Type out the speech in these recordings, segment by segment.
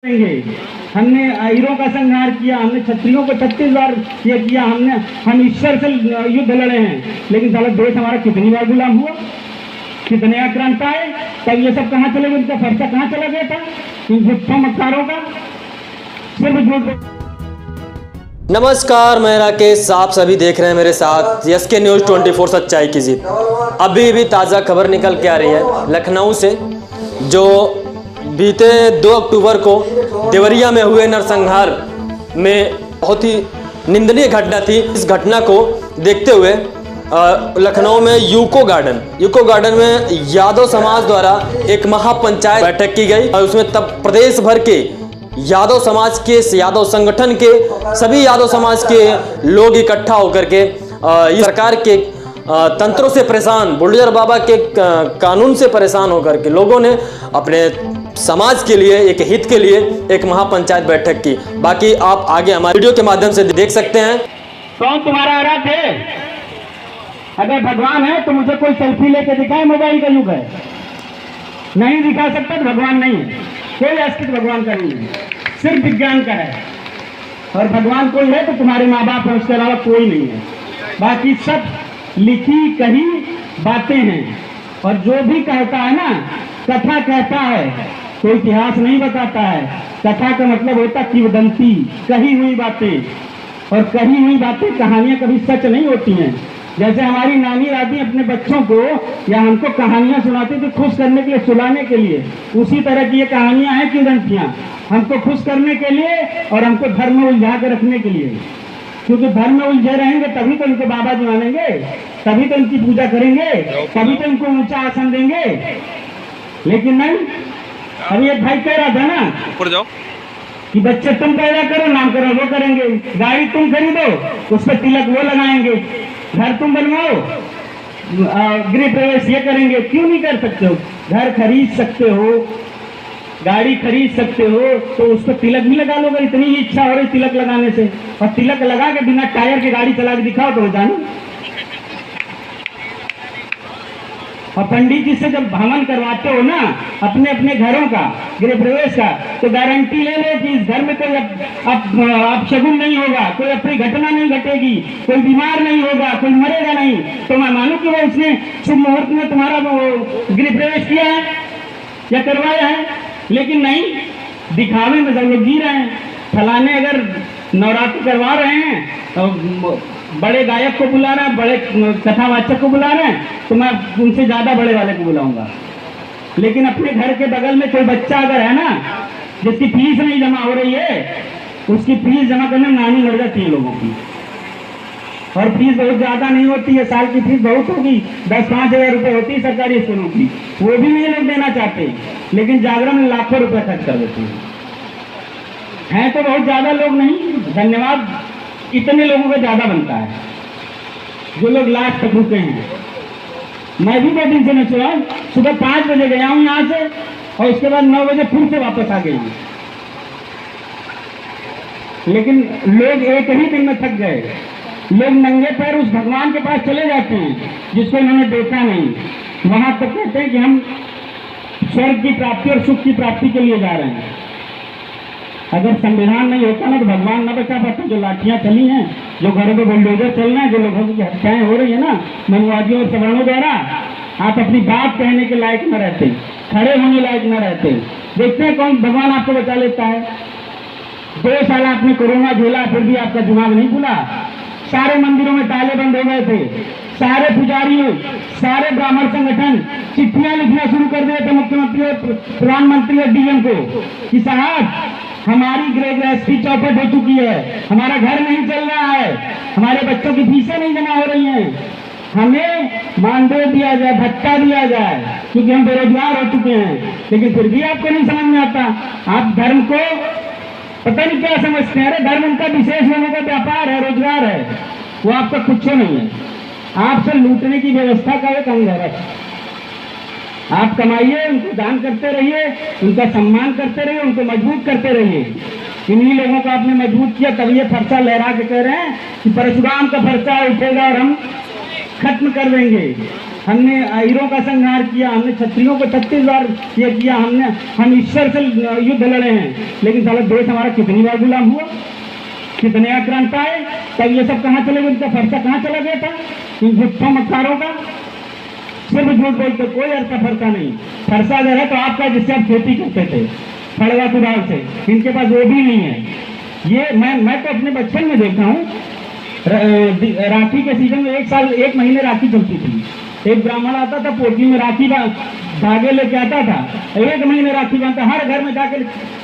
हमने हीरों का संहार किया, हमने क्षत्रियों को 36 बार ये किया, हम ईश्वर से युद्ध लड़े हैं, लेकिन साला देश हमारा कितनी बार गुलाम हुआ, कितने आक्रांत आए, तब ये सब कहाँ चले गए, उनका खर्चा कहाँ चला गया था इन झूठों मक्कारों का, सिर्फ झूठ। नमस्कार, मैं राकेश, आप सभी देख रहे हैं मेरे साथ एसके न्यूज़ 24 सच्चाई की जीत। अभी भी ताज़ा खबर निकल के आ रही है लखनऊ से, जो बीते 2 अक्टूबर को देवरिया में हुए नरसंहार में बहुत ही निंदनीय घटना थी। इस घटना को देखते हुए लखनऊ में यूको गार्डन में यादव समाज द्वारा एक महापंचायत बैठक की गई और उसमें तब प्रदेश भर के यादव समाज के, यादव संगठन के, सभी यादव समाज के लोग इकट्ठा होकर के सरकार के तंत्रों से परेशान, बुलडोजर बाबा के कानून से परेशान होकर के लोगों ने अपने समाज के लिए, एक हित के लिए एक महापंचायत बैठक की। बाकी आप आगे हमारे वीडियो के माध्यम से देख सकते हैं। कौन तुम्हारा आराध्य है? अगर भगवान है तो मुझे कोई सेल्फी लेके दिखाए, मोबाइल का युग है, नहीं दिखा सकता तो भगवान नहीं है। कोई अस्तित्व भगवान का नहीं है, सिर्फ विज्ञान का है। और भगवान कोई है तो तुम्हारे माँ बाप है, उसके अलावा कोई नहीं है। बाकी सब लिखी कही बातें हैं। और जो भी कहता है ना, कथा कहता है, कोई इतिहास नहीं बताता है। कथा का मतलब होता किंवदंती, कही हुई बातें। और कही हुई बातें, कहानियां कभी सच नहीं होती हैं। जैसे हमारी नानी दादी अपने बच्चों को या हमको कहानियां सुनाती थी खुश करने के लिए, सुलाने के लिए, उसी तरह की ये कहानियां हैं किंवदंतियां, हमको खुश करने के लिए और हमको धर्म में उलझा कर रखने के लिए। क्योंकि धर्म में उलझे रहेंगे तभी तो इनको बाबा जी मानेंगे, तभी तो इनकी पूजा करेंगे, तभी तो इनको ऊंचा आसन देंगे। लेकिन नहीं, अभी एक भाई कह रहा था ना, ऊपर जाओ, कि बच्चे तुम पैदा करो, नामकरण वो करेंगे, गाड़ी तुम खरीदो, उस पर तिलक वो लगाएंगे, घर तुम बनवाओ, गृह प्रवेश ये करेंगे। क्यों नहीं कर सकते हो? घर खरीद सकते हो, गाड़ी खरीद सकते हो, तो उस पर तिलक भी लगा लो। अगर इतनी ही इच्छा हो रही तिलक लगाने से, और तिलक लगा के बिना टायर की गाड़ी चला के दिखाओ तो जानो। और पंडित जी से जब भ्रमण करवाते हो ना अपने अपने घरों का, गृह प्रवेश का, तो गारंटी ले लो कि इस घर में कोई अपशगुन नहीं होगा, कोई अपनी घटना नहीं घटेगी, कोई बीमार नहीं होगा, कोई मरेगा नहीं। तो मैं मानूं कि वो उसने शुभ मुहूर्त में तुम्हारा गृह प्रवेश किया है या करवाया है। लेकिन नहीं, दिखावे में सब लोग जी रहे हैं। फलाने अगर नवरात्रि करवा रहे हैं तो बड़े गायक को बुला रहे हैं, बड़े कथावाचक को बुला रहे हैं, तो मैं उनसे ज्यादा बड़े वाले को बुलाऊंगा। लेकिन अपने घर के बगल में कोई बच्चा अगर है ना, जिसकी फीस नहीं जमा हो रही है, उसकी फीस जमा करने में नानी लड़ जाती है लोगों की। और फीस बहुत ज्यादा नहीं होती है, साल की फीस बहुत होगी, 10-5 हजार रुपये होती है सरकारी स्कूलों की, वो भी नहीं लोग देना चाहते, लेकिन जागरण में लाखों रुपए खर्च कर देते हैं। तो बहुत ज्यादा लोग नहीं, धन्यवाद, इतने लोगों का ज्यादा बनता है जो लोग लास्ट तक रुके हैं। मैं भी 2 दिन से नहीं सोया, सुबह 5 बजे गया हूँ यहाँ से, और उसके बाद 9 बजे फिर से वापस आ गई हूँ। लेकिन लोग एक ही दिन में थक गए। लोग नंगे पैर उस भगवान के पास चले जाते हैं जिसको इन्होंने देखा नहीं। वहां तक कहते हैं कि हम स्वर्ग की प्राप्ति और सुख की प्राप्ति के लिए जा रहे हैं। अगर संविधान नहीं होता ना तो भगवान न बचा पाते। जो लाठियां चली हैं, जो घरों में बुलडोजर चल रहे हैं, जो लोगों की हत्याएं हो रही है ना मनुवादियों और सवर्णों द्वारा, आप अपनी बात कहने के लायक न रहते, खड़े होने लायक न रहते। देखते हैं कौन भगवान आपको बचा लेता है। 2 साल आपने कोरोना झेला, फिर भी आपका दिमाग नहीं खुला। सारे मंदिरों में ताले बंद हो गए थे, सारे पुजारियों, सारे ब्राह्मण संगठन चिट्ठियां लिखना शुरू कर दिए थे मुख्यमंत्री और प्रधानमंत्री और डीएम को कि साहब हमारी गृहस्थी चौपट हो चुकी है, हमारा घर नहीं चल रहा है, हमारे बच्चों की फीसें नहीं जमा हो रही हैं, हमें मानदेय दिया जाए, भत्ता दिया जाए, क्योंकि हम बेरोजगार हो चुके हैं। लेकिन फिर भी आपको नहीं समझ में आता। आप धर्म को पता नहीं क्या समझते हैं। अरे धर्म उनका विशेष लोगों का व्यापार है, रोजगार है, वो आपका कुछ नहीं है। आपसे लूटने की व्यवस्था का एक अंग है। आप कमाइए, उनको दान करते रहिए, उनका सम्मान करते रहिए, उनको मजबूत करते रहिए। इन्हीं लोगों को आपने मजबूत किया, तब ये फरसा लहरा के कह रहे हैं कि परशुराम का फरसा उठेगा और हम खत्म कर देंगे। हमने हीरों का संहार किया, हमने क्षत्रियों को 36 बार ये किया, हम ईश्वर से युद्ध लड़े हैं, लेकिन साला देश हमारा कितनी बार गुलाम हुआ, कितने आक्रांत आए, तब ये सब कहाँ चले गए, उनका फरसा कहाँ चला गया था इन झूठों मक्कारों का। सिर्फ झूठ बोलते, कोई अर्थ फरसा नहीं। फरसा अगर है तो आपका, जिससे आप खेती करते थे फड़वा कुदाल से, इनके पास वो भी नहीं है। ये मैं तो अपने बचपन में देखा हूँ, राखी के सीजन में एक महीने राखी चलती थी। एक ब्राह्मण आता था, पोटली में राखी धागे लेके आता था, 1 महीने राखी बांधता, हर घर में जाके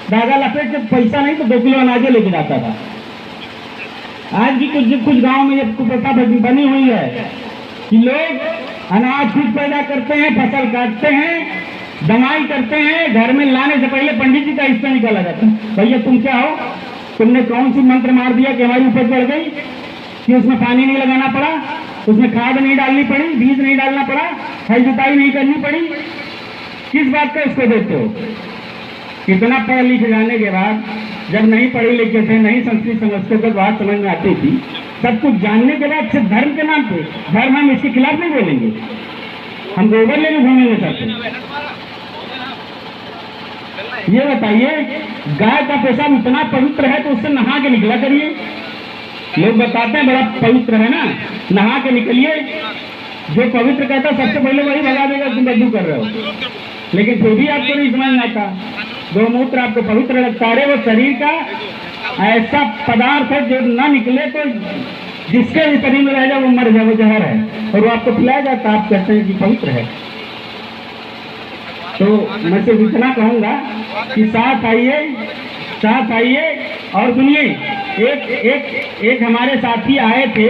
धागा लपेट के, पैसा नहीं तो 2 किलो अनाजे लेके जाता था। आज भी कुछ गांव में ये कुप्रथा बनी हुई है कि लोग अनाज खुद पैदा करते हैं, फसल काटते हैं, दमाई करते हैं, घर में लाने से पहले पंडित जी का हिस्सा निकाला जाता है। भैया तुम क्या हो, तुमने कौन सी मंत्र मार दिया कि हमारी उपज बढ़ गई, कि उसमें पानी नहीं लगाना पड़ा, उसमें खाद नहीं डालनी पड़ी, बीज नहीं डालना पड़ा, हल जुताई नहीं करनी पड़ी, किस बात का इसको देते हो? इतना पढ़ लिख जाने के बाद, जब नहीं पढ़े लिखे थे, नहीं संस्कृत समझते थे, बात समझ में आती थी, सब कुछ जानने के बाद सिर्फ धर्म के नाम पे, धर्म हम इसके खिलाफ नहीं बोलेंगे, हम गोबर लेने घूमेंगे सबसे। ये बताइए, गाय का पेशाब इतना पवित्र है तो उससे नहा के निकला करिए। लोग बताते हैं बड़ा पवित्र है ना, नहा के निकलिए। जो पवित्र कहता है सबसे पहले वही भगा देगा तुम बदू कर रहे हो, लेकिन फिर भी आपको नहीं समझ में आता। गौमूत्र आपको पवित्र लगता है, वो शरीर का ऐसा पदार्थ है जो ना निकले तो जिसके भी शरीर में रह जाए वो मर जाए, वो जहर है, और वो आपको पिलाया जाता, आप कहते हैं कि पवित्र है। तो मैं सिर्फ इतना कहूँगा कि साथ आइए और सुनिए। एक हमारे साथी आए थे,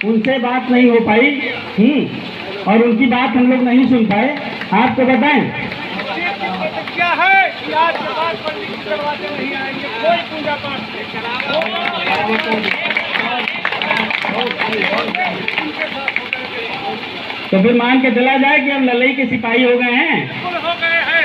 उनसे बात नहीं हो पाई, और उनकी बात हम लोग नहीं सुन पाए। आपको बताएं क्या है कि आज के बाद पंडित जी दरवाजे नहीं आएंगे, कोई पूजा पाठ तो फिर मान के चला जाए कि हम ललई के सिपाही हो गए हैं। हो गए हैं।